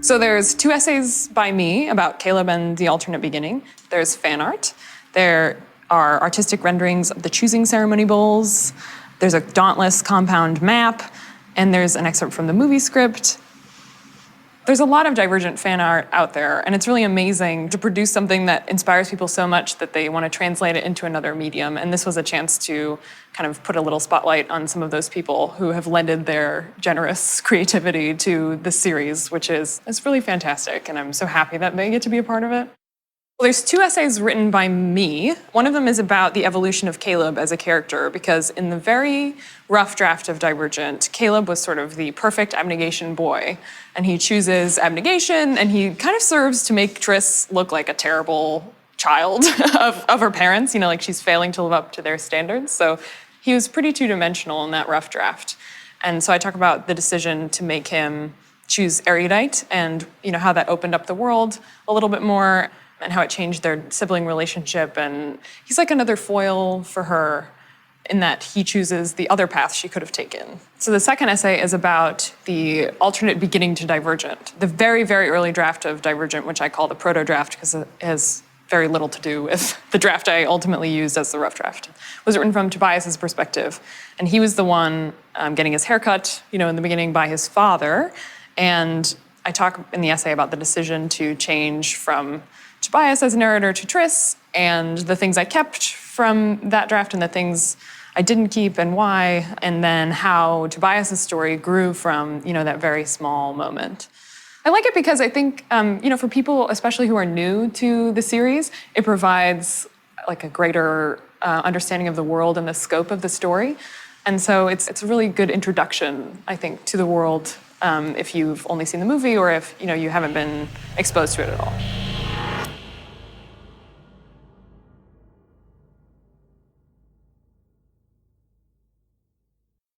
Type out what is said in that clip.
So there's 2 essays by me about Caleb and the alternate beginning. There's fan art. There are artistic renderings of the choosing ceremony bowls. There's a dauntless compound map, and there's an excerpt from the movie script. There's a lot of Divergent fan art out there, and it's really amazing to produce something that inspires people so much that they want to translate it into another medium. And this was a chance to kind of put a little spotlight on some of those people who have lended their generous creativity to this series, which is really fantastic, and I'm so happy that they get to be a part of it. Well, there's 2 essays written by me. One of them is about the evolution of Caleb as a character, because in the very rough draft of Divergent, Caleb was sort of the perfect abnegation boy, and he chooses abnegation, and he kind of serves to make Tris look like a terrible child of her parents, like she's failing to live up to their standards. So he was pretty two-dimensional in that rough draft. And so I talk about the decision to make him choose erudite and how that opened up the world a little bit more, and how it changed their sibling relationship. And he's like another foil for her in that he chooses the other path she could have taken. So the second essay is about the alternate beginning to Divergent. The very, very early draft of Divergent, which I call the proto-draft because it has very little to do with the draft I ultimately used as the rough draft, was written from Tobias's perspective. And he was the one getting his haircut, in the beginning by his father. And I talk in the essay about the decision to change from Tobias as narrator to Tris, and the things I kept from that draft and the things I didn't keep and why, and then how Tobias's story grew from, that very small moment. I like it because I think, for people, especially who are new to the series, it provides like a greater understanding of the world and the scope of the story. And so it's a really good introduction, I think, to the world if you've only seen the movie or if, you haven't been exposed to it at all.